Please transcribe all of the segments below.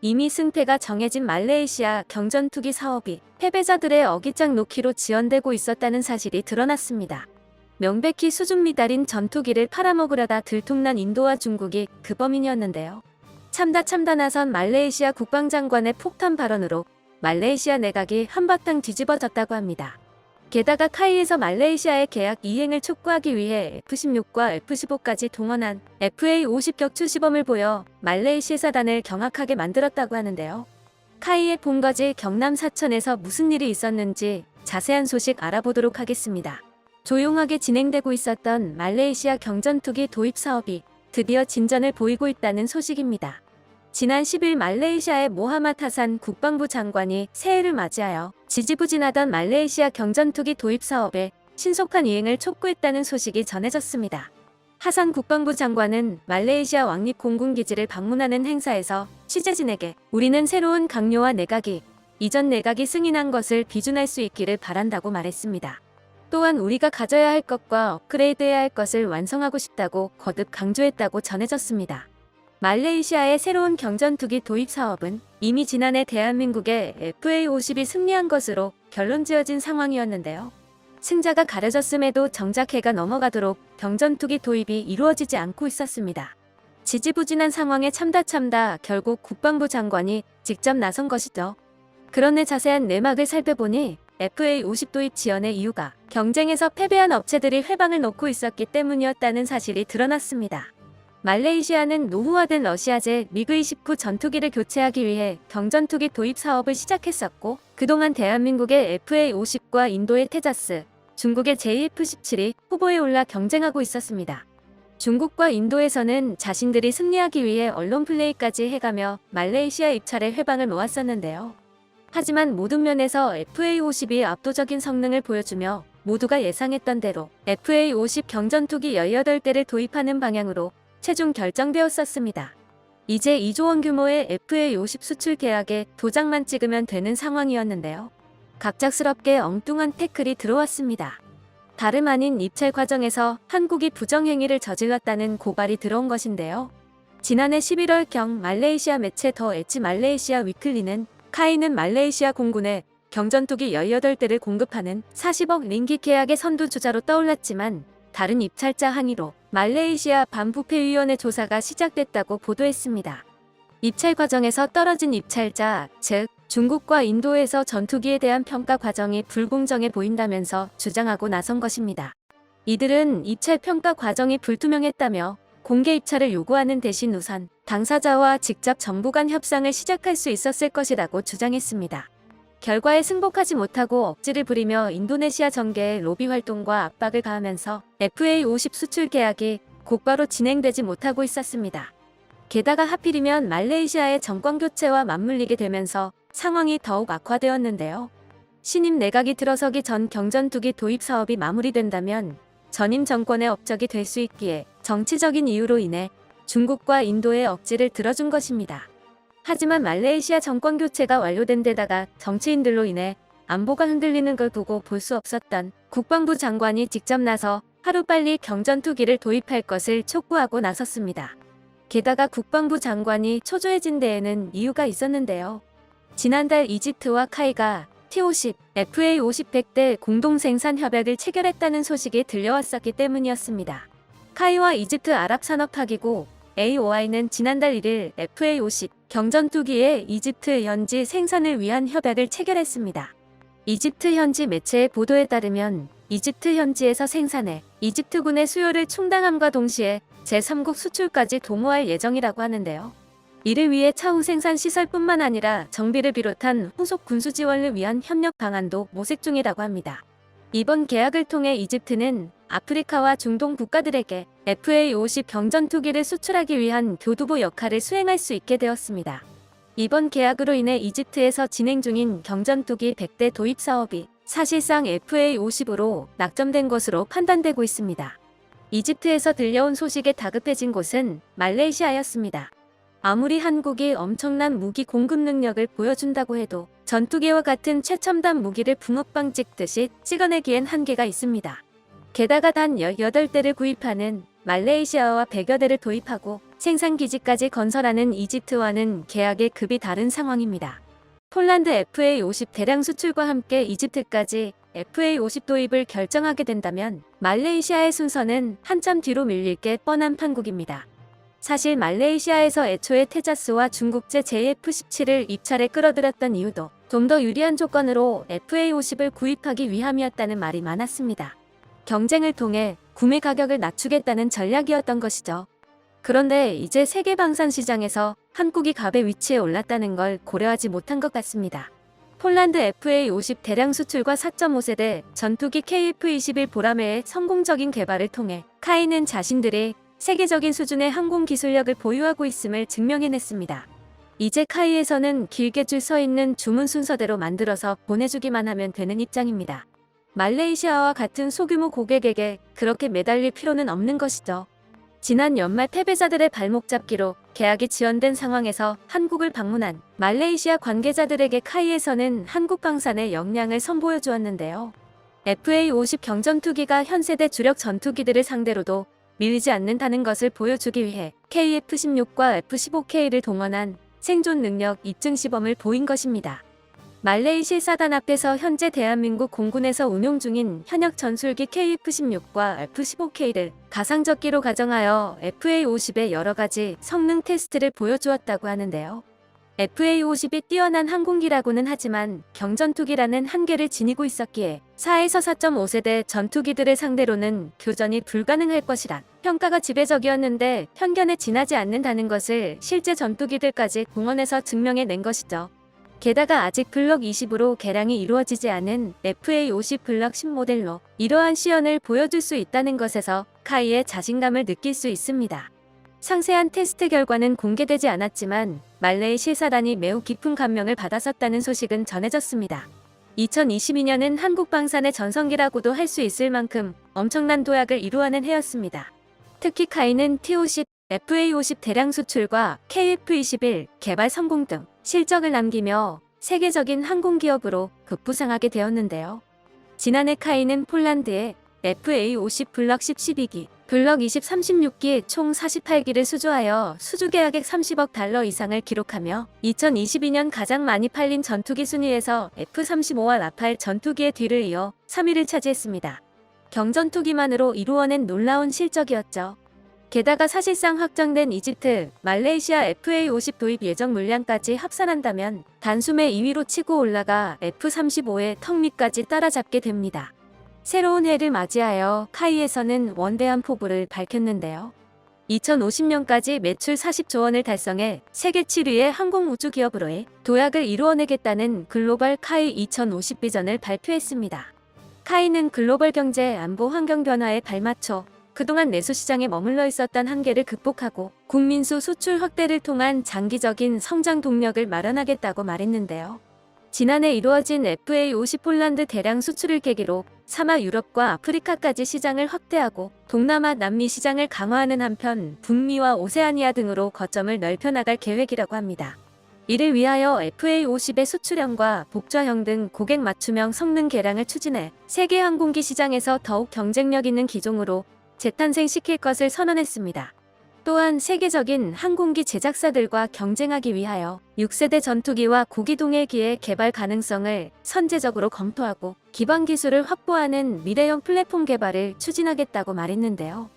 이미 승패가 정해진 말레이시아 경전투기 사업이 패배자들의 어깃장 놓기로 지연되고 있었다는 사실이 드러났습니다. 명백히 수준 미달인 전투기를 팔아먹으려다 들통난 인도와 중국이 그 범인이었는데요. 참다 나선 말레이시아 국방장관의 폭탄 발언으로 말레이시아 내각이 한바탕 뒤집어졌다고 합니다. 게다가 카이에서 말레이시아의 계약 이행을 촉구하기 위해 F-16과 F-15까지 동원한 FA-50 격추 시범을 보여 말레이시아 사단을 경악하게 만들었다고 하는데요. 카이의 본거지 경남 사천에서 무슨 일이 있었는지 자세한 소식 알아보도록 하겠습니다. 조용하게 진행되고 있었던 말레이시아 경전투기 도입 사업이 드디어 진전을 보이고 있다는 소식입니다. 지난 10일 말레이시아의 모하마드 하산 국방부 장관이 새해를 맞이하여 지지부진하던 말레이시아 경전투기 도입 사업의 신속한 이행을 촉구했다는 소식이 전해졌습니다. 하산 국방부 장관은 말레이시아 왕립 공군기지를 방문하는 행사에서 취재진에게 우리는 새로운 강요와 내각이 이전 내각이 승인한 것을 비준할 수 있기를 바란다고 말했습니다. 또한 우리가 가져야 할 것과 업그레이드해야 할 것을 완성하고 싶다고 거듭 강조했다고 전해졌습니다. 말레이시아의 새로운 경전투기 도입 사업은 이미 지난해 대한민국의 FA-50이 승리한 것으로 결론지어진 상황이었는데요. 승자가 가려졌음에도 정작 해가 넘어가도록 경전투기 도입이 이루어지지 않고 있었습니다. 지지부진한 상황에 참다 결국 국방부 장관이 직접 나선 것이죠. 그런데 자세한 내막을 살펴보니 FA-50 도입 지연의 이유가 경쟁에서 패배한 업체들이 회방을 놓고 있었기 때문이었다는 사실이 드러났습니다. 말레이시아는 노후화된 러시아제 미그-29 전투기를 교체하기 위해 경전투기 도입 사업을 시작했었고 그동안 대한민국의 FA-50과 인도의 테자스, 중국의 JF-17이 후보에 올라 경쟁하고 있었습니다. 중국과 인도에서는 자신들이 승리하기 위해 언론 플레이까지 해가며 말레이시아 입찰에 회방을 놓았었는데요. 하지만 모든 면에서 FA-50이 압도적인 성능을 보여주며 모두가 예상했던 대로 FA-50 경전투기 18대를 도입하는 방향으로 최종 결정되었었습니다. 이제 2조 원 규모의 FA-50 수출 계약에 도장만 찍으면 되는 상황이었는데요. 갑작스럽게 엉뚱한 태클이 들어왔습니다. 다름 아닌 입찰 과정에서 한국이 부정행위를 저질렀다는 고발이 들어온 것인데요. 지난해 11월경 말레이시아 매체 더 엣지 말레이시아 위클리는 카이는 말레이시아 공군에 경전투기 18대를 공급하는 40억 링깃 계약의 선두주자로 떠올랐지만 다른 입찰자 항의로 말레이시아 반부패위원회 조사가 시작됐다고 보도했습니다. 입찰 과정에서 떨어진 입찰자, 즉 중국과 인도에서 전투기에 대한 평가 과정이 불공정해 보인다면서 주장하고 나선 것입니다. 이들은 입찰 평가 과정이 불투명했다며 공개 입찰을 요구하는 대신 우선 당사자와 직접 정부 간 협상을 시작할 수 있었을 것이라고 주장했습니다. 결과에 승복하지 못하고 억지를 부리며 인도네시아 정계에 로비 활동과 압박을 가하면서 FA-50 수출 계약이 곧바로 진행되지 못하고 있었습니다. 게다가 하필이면 말레이시아의 정권 교체와 맞물리게 되면서 상황이 더욱 악화되었는데요. 신임 내각이 들어서기 전 경전투기 도입 사업이 마무리된다면 전임 정권의 업적이 될 수 있기에 정치적인 이유로 인해 중국과 인도의 억지를 들어준 것입니다. 하지만 말레이시아 정권 교체가 완료된 데다가 정치인들로 인해 안보가 흔들리는 걸 보고 볼 수 없었던 국방부 장관이 직접 나서 하루빨리 경전투기를 도입할 것을 촉구하고 나섰습니다. 게다가 국방부 장관이 초조해진 데에는 이유가 있었는데요. 지난달 이집트와 카이가 T-50, FA-50 100대 공동 생산 협약을 체결했다는 소식이 들려왔었기 때문이었습니다. 카이와 이집트 아랍산업파기구 AOI는 지난달 1일 FA-50 경전투기의 이집트 현지 생산을 위한 협약을 체결했습니다. 이집트 현지 매체의 보도에 따르면 이집트 현지에서 생산해 이집트군의 수요를 충당함과 동시에 제3국 수출까지 도모할 예정이라고 하는데요. 이를 위해 차후 생산 시설뿐만 아니라 정비를 비롯한 후속 군수 지원을 위한 협력 방안도 모색 중이라고 합니다. 이번 계약을 통해 이집트는 아프리카와 중동 국가들에게 FA-50 경전투기를 수출하기 위한 교두보 역할을 수행할 수 있게 되었습니다. 이번 계약으로 인해 이집트에서 진행 중인 경전투기 100대 도입 사업이 사실상 FA-50으로 낙점된 것으로 판단되고 있습니다. 이집트에서 들려온 소식에 다급해진 곳은 말레이시아였습니다. 아무리 한국이 엄청난 무기 공급 능력을 보여준다고 해도 전투기와 같은 최첨단 무기를 붕어빵 찍듯이 찍어내기엔 한계가 있습니다. 게다가 단 18대를 구입하는 말레이시아와 100여 대를 도입하고 생산기지까지 건설하는 이집트와는 계약의 급이 다른 상황입니다. 폴란드 FA50 대량 수출과 함께 이집트까지 FA50 도입을 결정하게 된다면 말레이시아의 순서는 한참 뒤로 밀릴 게 뻔한 판국입니다. 사실 말레이시아에서 애초에 테자스와 중국제 JF17을 입찰에 끌어들였던 이유도 좀 더 유리한 조건으로 FA50을 구입하기 위함이었다는 말이 많았습니다. 경쟁을 통해 구매 가격을 낮추겠다는 전략이었던 것이죠. 그런데 이제 세계 방산 시장에서 한국이 갑의 위치에 올랐다는 걸 고려하지 못한 것 같습니다. 폴란드 FA50 대량 수출과 4.5세대 전투기 KF-21 보라매의 성공적인 개발을 통해 카이는 자신들이 세계적인 수준의 항공 기술력을 보유하고 있음을 증명해냈습니다. 이제 카이에서는 길게 줄 서 있는 주문 순서대로 만들어서 보내주기만 하면 되는 입장입니다. 말레이시아와 같은 소규모 고객에게 그렇게 매달릴 필요는 없는 것이죠. 지난 연말 패배자들의 발목 잡기로 계약이 지연된 상황에서 한국을 방문한 말레이시아 관계자들에게 카이에서는 한국 방산의 역량을 선보여 주었는데요. FA50 경전투기가 현세대 주력 전투기들을 상대로도 밀리지 않는다는 것을 보여주기 위해 KF-16과 F-15K를 동원한 생존 능력 입증 시범을 보인 것입니다. 말레이시 사단 앞에서 현재 대한민국 공군에서 운용 중인 현역 전술기 KF-16과 F-15K를 가상적기로 가정하여 FA-50의 여러가지 성능 테스트를 보여주었다고 하는데요. FA-50이 뛰어난 항공기라고는 하지만 경전투기라는 한계를 지니고 있었기에 4에서 4.5세대 전투기들을 상대로는 교전이 불가능할 것이란 평가가 지배적이었는데 편견에 지나지 않는다는 것을 실제 전투기들까지 동원해서 증명해낸 것이죠. 게다가 아직 블록 20으로 개량이 이루어지지 않은 FA-50 블록 10 모델로 이러한 시연을 보여줄 수 있다는 것에서 카이의 자신감을 느낄 수 있습니다. 상세한 테스트 결과는 공개되지 않았지만 말레이시 사단이 매우 깊은 감명을 받았었다는 소식은 전해졌습니다. 2022년은 한국 방산의 전성기라고도 할 수 있을 만큼 엄청난 도약을 이루어낸 해였습니다. 특히 카이는 T-50, FA-50 대량 수출과 KF-21 개발 성공 등 실적을 남기며 세계적인 항공기업으로 급부상하게 되었는데요. 지난해 카이는 폴란드에 FA-50 블럭 10, 12기, 블럭 20, 36기 총 48기를 수주하여 수주 계약액 30억 달러 이상을 기록하며 2022년 가장 많이 팔린 전투기 순위에서 F-35와 라팔 전투기의 뒤를 이어 3위를 차지했습니다. 경전투기만으로 이루어낸 놀라운 실적이었죠. 게다가 사실상 확정된 이집트, 말레이시아 FA-50 도입 예정 물량까지 합산한다면 단숨에 2위로 치고 올라가 F-35의 턱 밑까지 따라잡게 됩니다. 새로운 해를 맞이하여 카이에서는 원대한 포부를 밝혔는데요. 2050년까지 매출 40조 원을 달성해 세계 7위의 항공우주기업으로의 도약을 이루어내겠다는 글로벌 카이 2050 비전을 발표했습니다. 카이는 글로벌 경제 안보 환경 변화에 발맞춰 그동안 내수시장에 머물러 있었던 한계를 극복하고 국민수 수출 확대를 통한 장기적인 성장 동력을 마련하겠다고 말했는데요. 지난해 이루어진 FA-50 폴란드 대량 수출을 계기로 사마 유럽과 아프리카까지 시장을 확대하고 동남아 남미 시장을 강화하는 한편 북미와 오세아니아 등으로 거점을 넓혀나갈 계획이라고 합니다. 이를 위하여 FA-50의 수출형과 복좌형 등 고객 맞춤형 성능 개량을 추진해 세계 항공기 시장에서 더욱 경쟁력 있는 기종으로 재탄생시킬 것을 선언했습니다. 또한 세계적인 항공기 제작사들과 경쟁하기 위하여 6세대 전투기와 고기동헬기의 개발 가능성을 선제적으로 검토하고 기반 기술을 확보하는 미래형 플랫폼 개발을 추진하겠다고 말했는데요.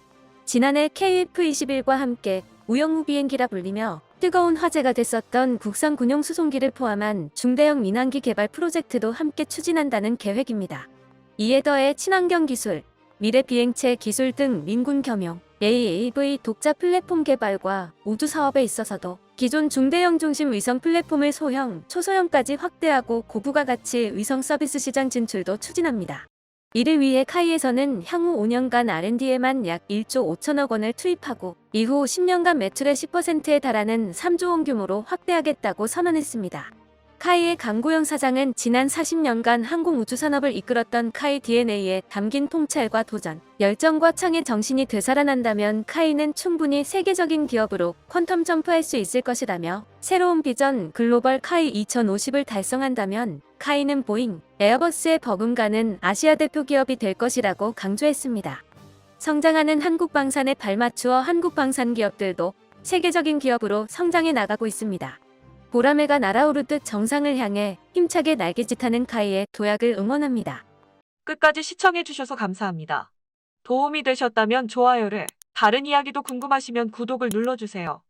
지난해 KF-21과 함께 우영우 비행기라 불리며 뜨거운 화제가 됐었던 국산 군용 수송기를 포함한 중대형 민항기 개발 프로젝트도 함께 추진한다는 계획입니다. 이에 더해 친환경 기술, 미래 비행체 기술 등 민군 겸용 AAV 독자 플랫폼 개발과 우주 사업에 있어서도 기존 중대형 중심 위성 플랫폼을 소형, 초소형까지 확대하고 고부가 가치 위성 서비스 시장 진출도 추진합니다. 이를 위해 카이에서는 향후 5년간 R&D에만 약 1조 5천억 원을 투입하고 이후 10년간 매출의 10%에 달하는 3조 원 규모로 확대하겠다고 선언했습니다. 카이의 강고영 사장은 지난 40년간 항공우주산업을 이끌었던 카이 DNA에 담긴 통찰과 도전, 열정과 창의 정신이 되살아난다면 카이는 충분히 세계적인 기업으로 퀀텀 점프할 수 있을 것이라며 새로운 비전 글로벌 카이 2050을 달성한다면 카이는 보잉, 에어버스에 버금가는 아시아 대표 기업이 될 것이라고 강조했습니다. 성장하는 한국 방산에 발맞추어 한국 방산 기업들도 세계적인 기업으로 성장해 나가고 있습니다. 보라매가 날아오르듯 정상을 향해 힘차게 날개짓하는 카이의 도약을 응원합니다. 끝까지 시청해주셔서 감사합니다. 도움이 되셨다면 좋아요를, 다른 이야기도 궁금하시면 구독을 눌러주세요.